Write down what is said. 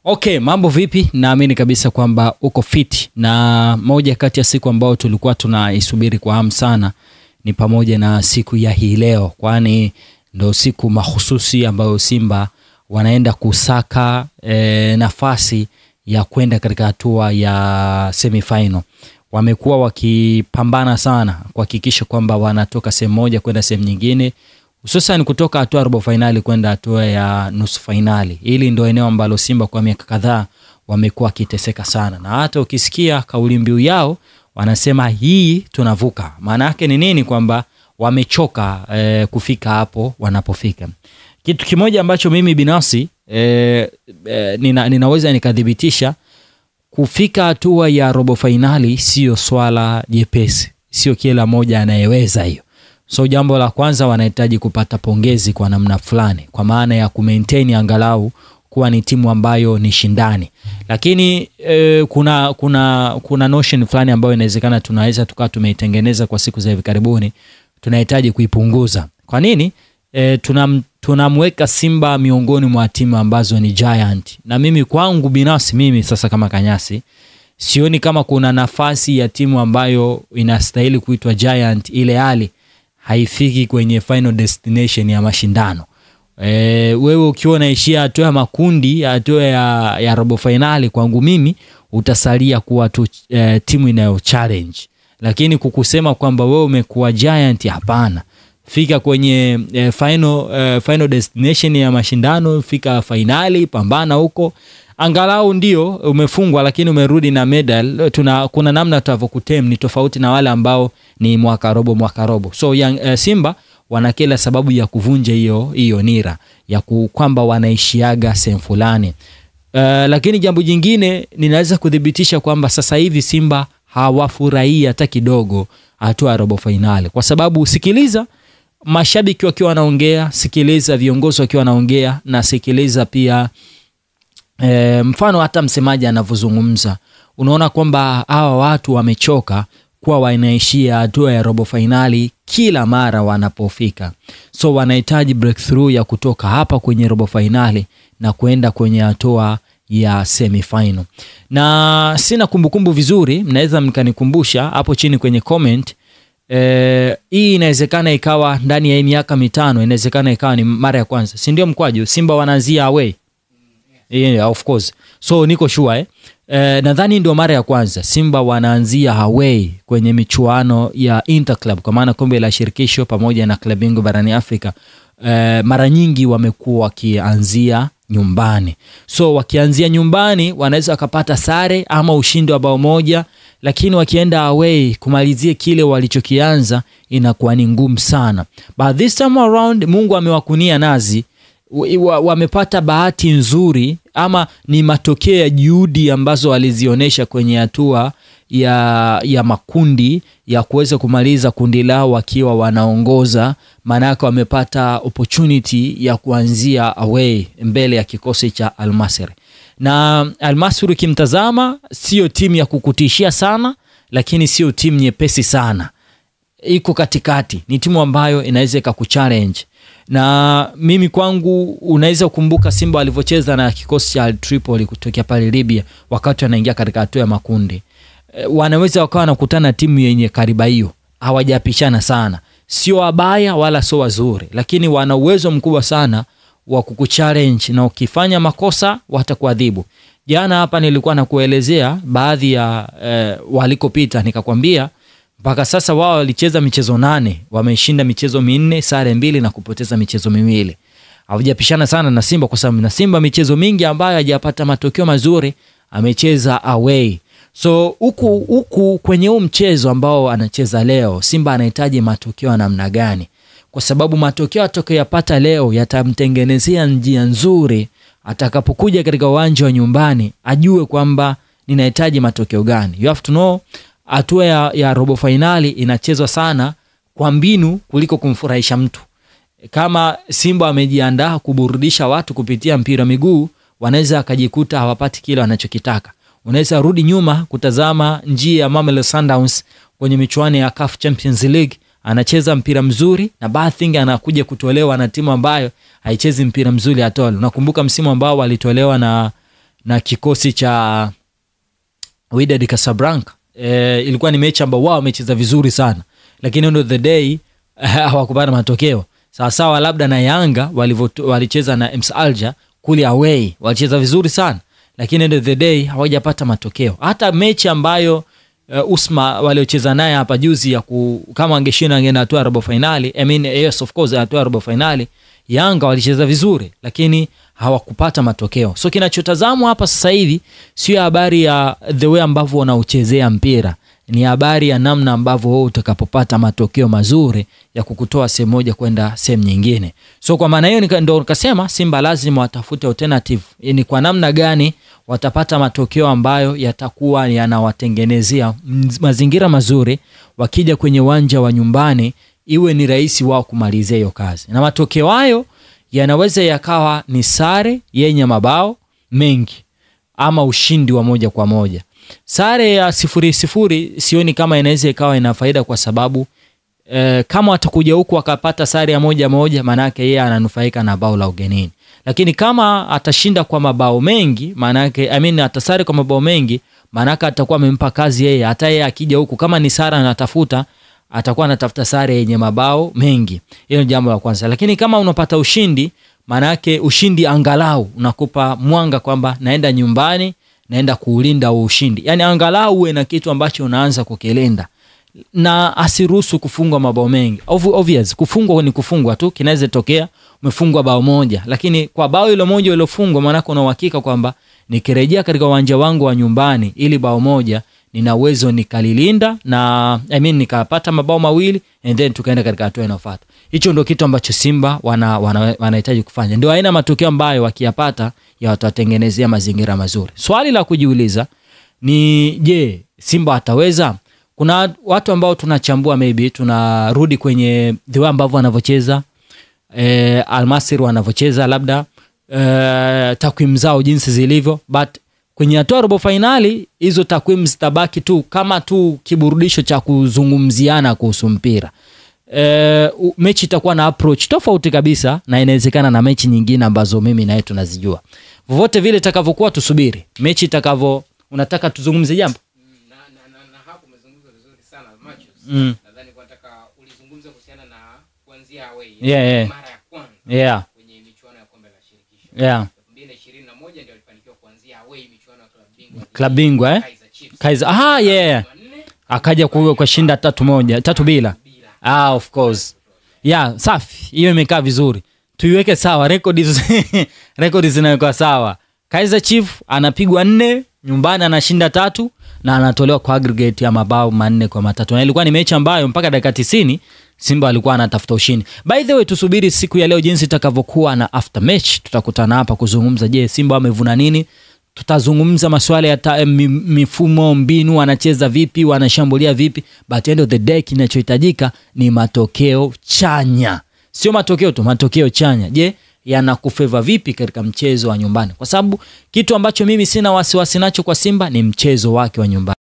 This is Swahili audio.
Okay, mambo vipi? Naamini kabisa kwamba uko fit, na moja kati ya siku ambao tulikuwa tunaisubiri kwa hamu sana ni pamoja na siku ya hii leo, kwani ndio siku mahususi ambayo Simba wanaenda kusaka nafasi ya kwenda katika hatua ya semifinal. Wamekuwa wakipambana sana kuhakikisha kwamba wanatoka sehemu moja kwenda sehemu nyingine, hususan kutoka hatua ya robo finali kwenda hatua ya nusu finali. Hili ndio eneo ambalo Simba kwa miaka kadhaa wamekuwa kiteseka sana, na hata ukisikia kauli mbiu yao wanasema hii tunavuka. Maana yake ni nini? Kwamba wamechoka kufika hapo wanapofika. Kitu kimoja ambacho mimi binafsi ninaweza nikadhibitisha, kufika hatua ya robo finali sio swala jepesi, sio kila moja anayeweza hiyo. So jambo la kwanza, wanahitaji kupata pongezi kwa namna fulani, kwa maana ya kumaintain angalau kuwa ni timu ambayo ni shindani. Lakini kuna notion fulani ambayo inawezekana tunaweza tumeitengeneza kwa siku za hivi karibuni, tunahitaji kuipunguza. Kwa nini? Tunamweka Simba miongoni mwa timu ambazo ni giant, na mimi kwangu binafsi, mimi sasa kama Kanyasi, sioni kama kuna nafasi ya timu ambayo inastahili kuitwa giant ile hali haifiki kwenye final destination ya mashindano. Wewe ukiwa unaishia hatua ya makundi, hatua ya robo finali, kwangu mimi utasalia kuwa tu timu inayo challenge. Lakini kukusema kwamba wewe umekuwa giant, hapana. Fika kwenye final destination ya mashindano, fika finali, pambana huko. Angalau ndio umefungwa lakini umerudi na medal. Kuna namna tutavokutem ni tofauti na wale ambao ni mwaka robo. So Simba wana kila sababu ya kuvunja hiyo nira ya kwamba wanaishiaga sehemu fulani. Lakini jambo jingine ninaweza kudhibitisha kwamba sasa hivi Simba hawafurahii hata kidogo hatua ya robo finali, kwa sababu sikiliza mashabiki wakiwa wanaongea, sikiliza viongozi wakiwa wanaongea, na sikiliza pia mfano hata msemaji anavyozungumza, unaona kwamba hawa watu wamechoka kuwa wanaishia hatua ya robo finali kila mara wanapofika. So wanahitaji breakthrough ya kutoka hapa kwenye robo finali na kuenda kwenye hatua ya semifinal. Na sina kumbukumbu vizuri, mnaweza mkanikumbusha hapo chini kwenye comment. Hii inawezekana ikawa ndani ya miaka 5, inawezekana ikawa ni mara ya kwanza, si ndio mkwaju? Simba wanaanzia away. Yeah, of course. So niko sure nadhani ndio mara ya kwanza Simba wanaanzia away kwenye michuano ya Interclub, kwa maana kombe la shirikisho pamoja na klabu bingwa barani Afrika. Mara nyingi wamekuwa wakianzia nyumbani. So wakianzia nyumbani wanaweza wakapata sare ama ushindi wa bao moja, lakini wakienda away kumalizia kile walichokianza inakuwa ni ngumu sana. But this time around Mungu amewakunia nazi, wamepata bahati nzuri, ama ni matokeo ya juhudi ambazo walizionesha kwenye hatua ya makundi ya kuweza kumaliza kundi lao wakiwa wanaongoza. Manaka wamepata opportunity ya kuanzia away mbele ya kikosi cha Al-Masry. Na Al-Masry kimtazama sio timu ya kukutishia sana, lakini sio timu nyepesi sana, iko katikati. Ni timu ambayo inaweza ikakuchallenge. Na mimi kwangu, unaweza kukumbuka Simba walivyocheza na kikosi cha Al Tripoli kutokea pale Libya wakati wanaingia katika hatua ya makundi. Wanaweza wakawa nakutana timu yenye kariba hiyo, hawajapishana sana, sio wabaya wala sio wazuri, lakini wana uwezo mkubwa sana wa kukuchallenge, na ukifanya makosa watakuadhibu. Jana hapa nilikuwa nakuelezea baadhi ya walikopita, nikakwambia mpaka sasa wao walicheza michezo 8, wameshinda michezo 4, sare 2 na kupoteza michezo 2. Hawajapishana sana na Simba, kwa sababu na Simba michezo mingi ambayo hajapata matokeo mazuri amecheza away. So huku kwenye huu mchezo ambao anacheza leo, Simba anahitaji matokeo ya namna gani? Kwa sababu matokeo atakayopata leo yatamtengenezea njia nzuri atakapokuja katika uwanja wa nyumbani, ajue kwamba ninahitaji matokeo gani. You have to know hatua ya robo finali inachezwa sana kwa mbinu kuliko kumfurahisha mtu. Kama Simba amejiandaa kuburudisha watu kupitia mpira miguu, wanaweza akajikuta hawapati kile wanachokitaka. Unaweza rudi nyuma kutazama njia ya Mamelodi Sundowns kwenye michuano ya CAF Champions League, anacheza mpira mzuri na baadhi anakuja kutolewa na timu ambayo haichezi mpira mzuri at all. Unakumbuka msimu ambao walitolewa na kikosi cha Wydad Casablanca. Ilikuwa ni mechi ambayo wao wamecheza vizuri sana, lakini end of the day hawakupata matokeo. Sawa labda na Yanga walicheza na MS Alger kule away, walicheza vizuri sana, lakini end of the day hawajapata matokeo. Hata mechi ambayo Usma waliocheza naye hapa juzi kama angeshinda angeenda hatua robo finali, yes of course hatua robo finali, Yanga walicheza vizuri lakini hawakupata matokeo. So kinachotazamwa hapa sasa hivi sio habari ya the way ambavyo wanauchezea mpira, ni habari ya namna ambavyo wewe utakapopata matokeo mazuri ya kukutoa sehemu moja kwenda sehemu nyingine. So kwa maana hiyo ndio nikasema Simba lazima watafute alternative. Ni kwa namna gani watapata matokeo ambayo yatakuwa yanawatengenezea mazingira mazuri, wakija kwenye uwanja wa nyumbani iwe ni rahisi wao kumalizia hiyo kazi. Na matokeo hayo yanaweza yakawa ni sare yenye mabao mengi ama ushindi wa moja kwa moja. Sare ya 0-0 sioni kama inaweza ikawa ina faida, kwa sababu kama watakuja huku wakapata sare ya 1-1, maana yake yeye ananufaika na bao la ugenini. Lakini kama atashinda kwa mabao mengi, maana yake atasare kwa mabao mengi, maana yake atakuwa amempa kazi yeye. Hata yeye akija huku kama ni sare anatafuta, atakuwa anatafuta sare yenye mabao mengi. Hiyo ni jambo la kwanza. Lakini kama unapata ushindi, maana yake ushindi angalau unakupa mwanga kwamba naenda nyumbani, naenda kuulinda ushindi. Yani angalau uwe na kitu ambacho unaanza kukilinda, na asiruhusu kufungwa mabao mengi. Obvious kufungwa ni kufungwa tu, kinaweza tokea umefungwa bao moja, lakini kwa bao hilo moja ulilofungwa, maana kuna uhakika kwamba nikirejea katika uwanja wangu wa nyumbani ili bao moja nina uwezo nikalilinda na nikapata mabao mawili and then tukaenda katika hatua inayofuata. Hicho ndio kitu ambacho Simba wanahitaji kufanya. Ndio aina matokeo ambayo wakiyapata yatawatengenezea mazingira mazuri. Swali la kujiuliza ni je, Simba ataweza? Kuna watu ambao tunachambua, maybe tunarudi kwenye the way ambavyo wanavyocheza Al-Masry wanavyocheza, labda takwimu zao jinsi zilivyo, but kwenye hatua robo finali hizo takwimu zitabaki tu kama tu kiburudisho cha kuzungumziana kuhusu mpira. Mechi itakuwa na approach tofauti kabisa, na inawezekana na mechi nyingine ambazo mimi na yeye tunazijua. Vovote vile itakavyokuwa, tusubiri mechi itakavyo. Unataka tuzungumzie jambo? Na hapo umezungumza vizuri sana Matthews. Nadhani kwa nataka ulizungumza kuhusiana na kuanzia away mara ya kwanza kwenye michuano ya kombe la shirikisho. 2021 ndio alifanikiwa kuanzia away michuano ya klabu bingwa Kaizer. Akaja kwa shinda 3-1 3-0. Of course. Safi. Hiyo imekaa vizuri. Tuiweke sawa records zinawekwa sawa. Kaizer Chiefs anapigwa 4, nyumbani anashinda 3 na anatolewa kwa aggregate ya mabao 4-3. Na ilikuwa ni mechi ambayo mpaka dakika 90 Simba alikuwa anatafuta ushindi. By the way, tusubiri siku ya leo jinsi itakavyokuwa na after match. Tutakutana hapa kuzungumza, je, Simba wamevuna nini? Tutazungumza masuala ya mifumo, mbinu, wanacheza vipi, wanashambulia vipi. But end of the day kinachohitajika ni matokeo chanya. Sio matokeo tu, matokeo chanya. Je, yanakufeva vipi katika mchezo wa nyumbani? Kwa sababu kitu ambacho mimi sina wasiwasi nacho kwa Simba ni mchezo wake wa nyumbani.